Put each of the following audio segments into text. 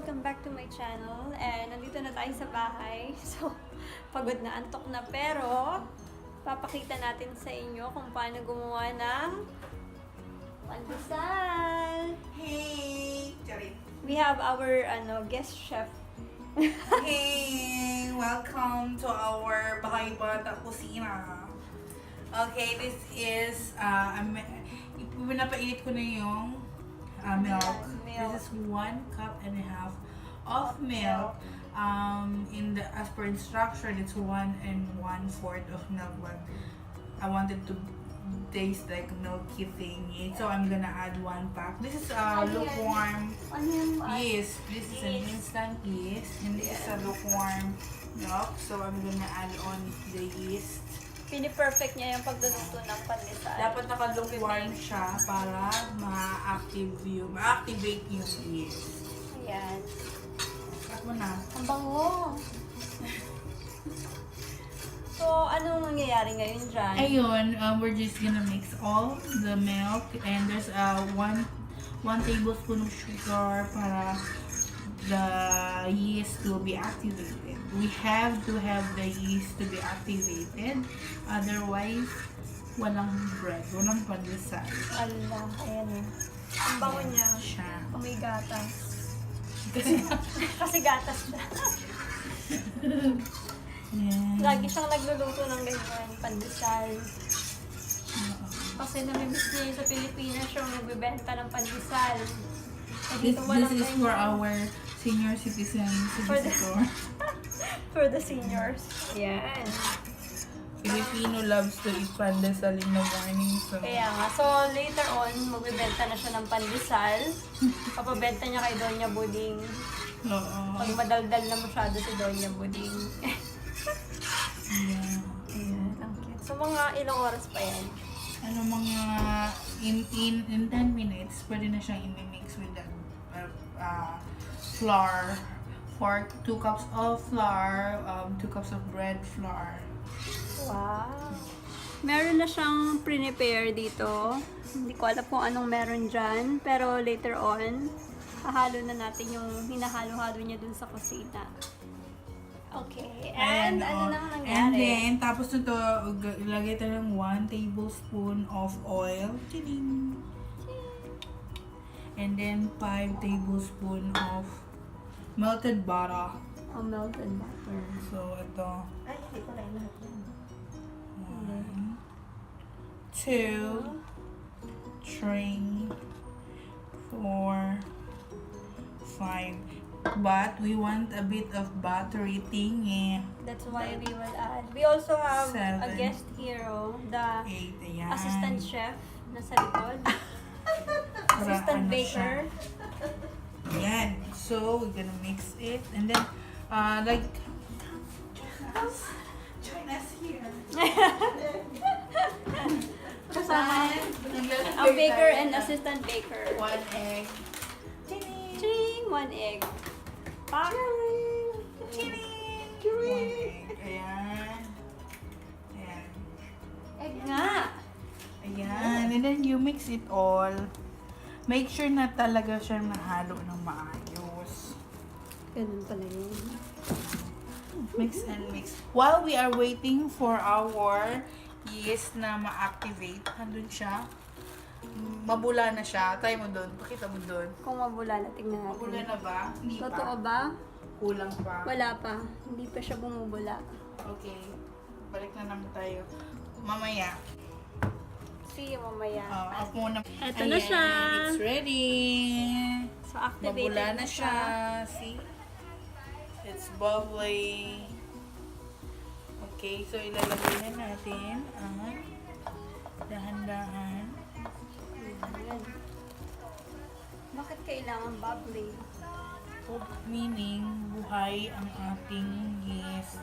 welcome back to my channel. And nandito na tayo sa bahay. So, pagod na, antok na. Pero, papakita natin sa inyo kung paano gumawa ng pandesal. Hey! Charit. We have our guest chef. Hey! Welcome to our Bahay Bata Kusina. Okay, this is, pinapainit ko na yung milk. This is 1.5 cup of milk. As per instruction, it's 1 1/4 of milk. But I wanted to taste like milky thingy, so I'm gonna add 1 pack. This is lukewarm yeast. This is an instant yeast, and this is a lukewarm milk. So I'm gonna add on the yeast. Pini-perfect niya yung pagluluto ng pandesal. Dapat naka-lukewarm siya para ma-activate yung yeast. Ayan. Cut mo na. Ang bango! So, anong nangyayari ngayon dyan? Ayun, we're just gonna mix all the milk, and there's one tablespoon of sugar para the yeast to be activated. We have to have the yeast to be activated, otherwise walang bread, walang pandesal. Allah, ayan eh. Ang bango niya. Siya. May gatas. Kasi gatas siya. Yeah. Lagi siyang nagluluto ng ganyan, pandesal. Kasi namimiss niya yung sa Pilipinas yung nagbibenta ng pandesal. This is for our senior citizens. For the seniors. Yan. Filipino loves to eat pandesal in the morning. So. Kaya nga. So, later on, magbibenta na siya ng pandesal. Papabenta niya kay Doña Buding. Oo. Pag madaldal na masyado si Doña Buding. Yeah. Ayan, ang cute. So, mga ilang oras pa yan? Mga in 10 minutes, pwede na siyang i-mix with the flour. For 2 cups of flour, 2 cups of bread flour. Wow! Meron na siyang prepare dito. Hindi ko alam kung anong meron dyan. Pero later on, hahalo na natin yung hinahalo-halo niya dun sa kusina. Okay. And ano na nangyari? And then, tapos nito, ilagay tayo ng 1 tablespoon of oil. Tining! And then, 5 tablespoon of melted butter. Oh, melted butter. So, ito. Ay, hindi ko lang lahat yan. 1, 2, 3, 4, 5. But we want a bit of buttery thingy. That's why we will add. We also have a 7, guest hero, the 8, ayan. assistant chef nasa likod. Assistant Ano baker. siya. Ayan. So, we're gonna mix it. And then, join us here. Kasama ang baker and assistant baker. 1 egg. Ching! 1 egg. Pak! Ching! 1 egg. Ayan. Ayan. Egg nga! Ayan. And then, you mix it all. Make sure na talaga siya nahalo ng maayos. Ganun pala yun. Mix and mix. While we are waiting for our yeast na ma-activate, andun siya. Mabula na siya. Try mo doon. Pakita mo doon. Kung mabula na, tingnan natin. Mabula na ba? Hindi pa. Totoo ba? Kulang pa. Wala pa. Hindi pa siya bumubula. Okay. Balik na naman tayo. Mamaya. See you mamaya. Off muna. Ito na siya. It's ready. So, activated Mabula na siya. See? It's bubbly. Okay, so ilalagay na natin ang dahan-dahan. Ayan. Bakit kailangan bubbly? Meaning, buhay ang ating yeast.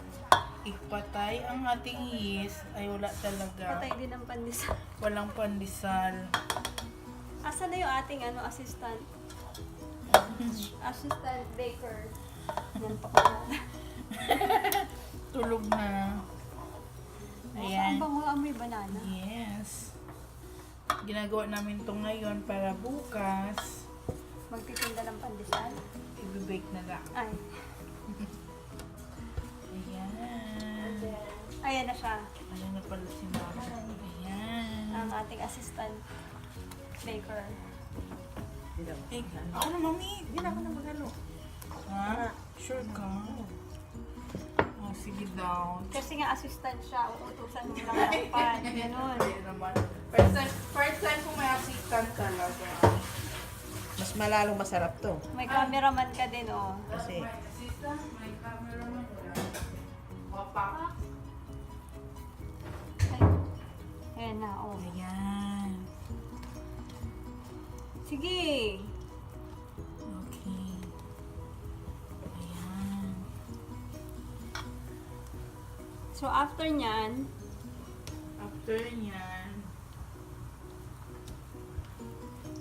Ipatay ang ating yeast ay wala talaga. Patay din ang pandesal. Walang pandesal. Asan na yung ating assistant? Assistant baker. Yan pa ko. Tulog na. Ang Ayan. bango, amoy banana. Yes. Ginagawa namin to ngayon para bukas Magtitinda ng pandesal. magbe-bake na lang. Ay. Ayan. Ayan na siya. Ayan na pala si Mama. Ayan. Ang ating assistant baker. Eh, ako na, Mami. Hindi na ako na maghalo. Ha? Sure ka? Oh, sige daw. Kasi nga assistant siya, uutusan mo lang ang pan. Ganon. Hindi naman. First time ko may assistant talaga. Mas malalong masarap to. May cameraman ka din, oh. Kasi May assistant, may cameraman. Wapak. Ay. Ayan na, oh. Ayan. Sige. Okay. Ayan. So, after nyan, After niyan,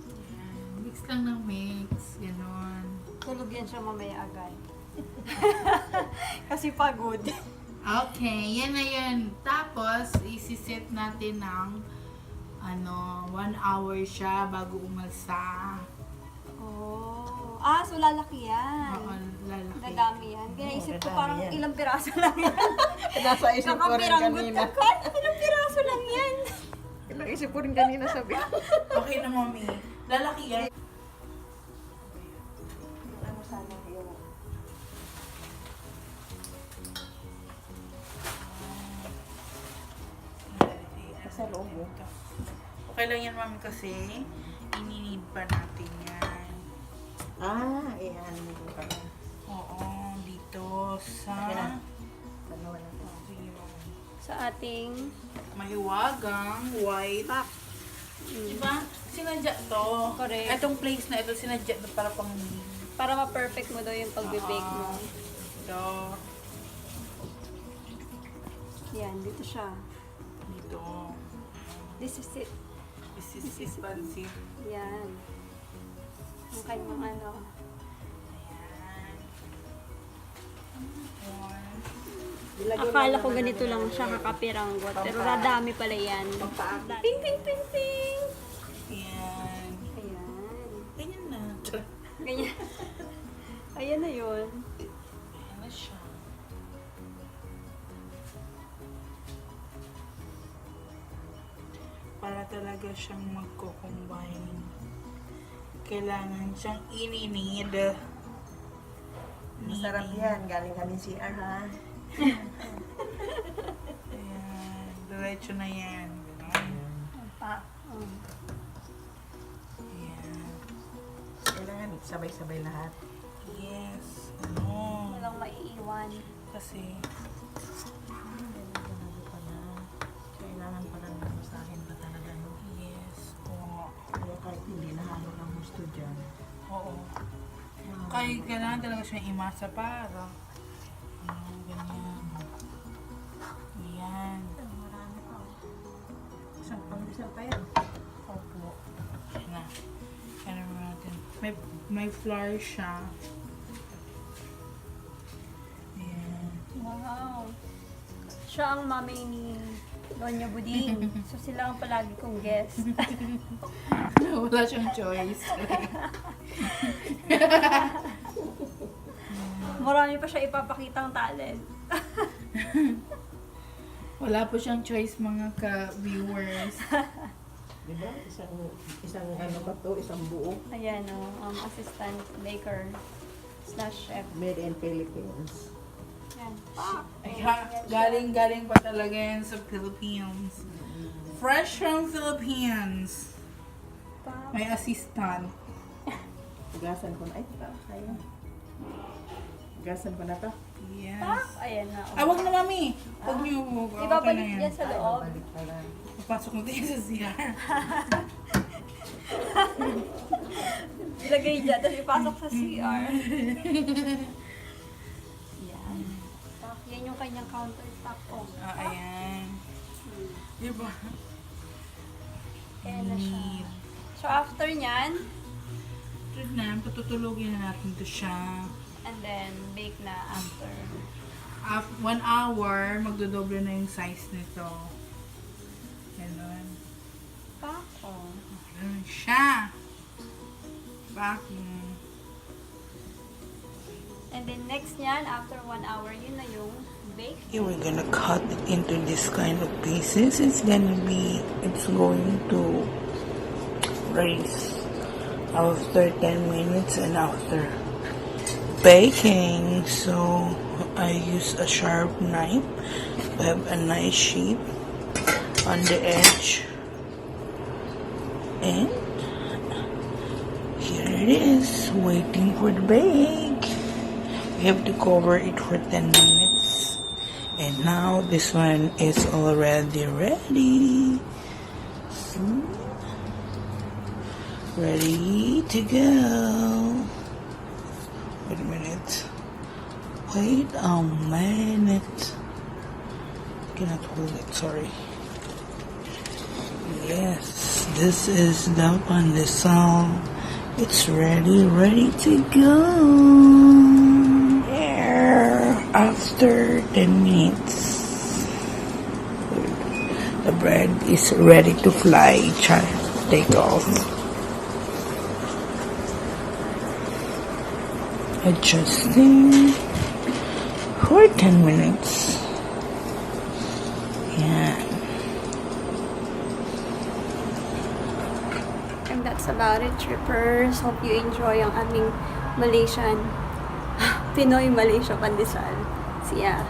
ayan, mix lang ng mix. Ganon. tulog yan siya mamaya agad. Kasi pagod. Okay, yan na yan. Tapos, isi-set natin ng 1 hour siya bago umalsa. Oh. Ah, so lalaki yan. Oo, lalaki. Dadami yan. Pinaisip ko dadami parang yan. ilang piraso lang yan. nasa isip ko rin Nakapiranggot kanina. ka ka. Ilang piraso lang yan. Ilang isip ko rin kanina sabi. Okay na, Mami. Lalaki yan. Ano sana yung sa loob mo? Okay lang yan, Mami, kasi ininid pa natin yan. Iyan mo ka na. Oo, dito sa... Ayan na. Dalawa na to. Sige, Mami. Sa ating Mahiwagang white. pack. Diba? Sinadya to. Correct. Itong place na ito, sinadya to para pang... Para ma-perfect mo daw yung pagbe-bake mo. Ito. Yan, dito siya. Dito. This is it. This is expensive. Yan. Ang kanyang ano. Ayan. One. Akala ko ganito lang siya kakapiranggot. Pero radami pala yan. Ping, ping, ping, ping! Ayan. Ayan. Ganyan na. Ganyan. Ayan na yun. Ayan na siya. Para talaga siyang magko-combine. Kailangan siyang ininid. Masarap yan. Galing kami CR ha. Ayan. Diretso na yan. Ganon. Ang pack. Ayan. Kailangan sabay-sabay lahat. Yes. Ano? Walang maiiwan. Kasi, Kailangan pala ng masahin pa talaga. No? yes. Oo. Kaya kahit hindi nahalo ng gusto dyan. Oo. Kaya kailangan talaga siyang imasa para. Ganyan. Ayan. Marami pa. Isang pang-isang pa yan. Opo. Ayan na. Ayan naman natin. May flour siya. Ayan. Wow. Siya ang mami ni Doña Buding. So sila ang palagi kong guest. Wala siyang choice. Marami pa siya ipapakitang talent. Wala po siyang choice mga ka-viewers. Diba? Isang ano ba to? Isang buo. Ayan o, assistant baker slash chef. Made in Philippines. Yan. Galing pa talaga yan sa Philippines. Fresh from Philippines. May assistant. Gasan ko na. Ay, ayun. Gasan ko na to. Yes. Ayan na. Ah, wag na, Mami. Wag niyo. Okay Ibabalik na yan. yan sa loob. Balik pala. Papasok mo tayo sa CR. Ilagay dyan, tapos ipasok sa CR. Yan. Yan yung kanyang countertop ko. Ayan. Diba? Ayan na siya. Neat. So after nyan, Ito na, patutulogin na natin to siya. and then bake na after. 1 hour, magdodoble na yung size nito. Ganun. Pako. Ganun siya. Vacuum. And then next niyan, after 1 hour, yun na yung bake. Here we're gonna cut it into this kind of pieces. It's going to raise after 10 minutes and after baking. So I use a sharp knife to have a nice shape on the edge. And here it is, waiting for the bake. We have to cover it for 10 minutes. And now this one is already ready. Ready to go. Wait a minute. Wait a minute. I cannot hold it, sorry. Yes, this is the Pandesal. It's ready to go. There, after 10 minutes. The bread is ready to fly. Take off. Adjusting for 10 minutes. Yeah. And that's about it, trippers. Hope you enjoy ang aming Malaysian, Pinoy Malaysia Pandesal. See ya.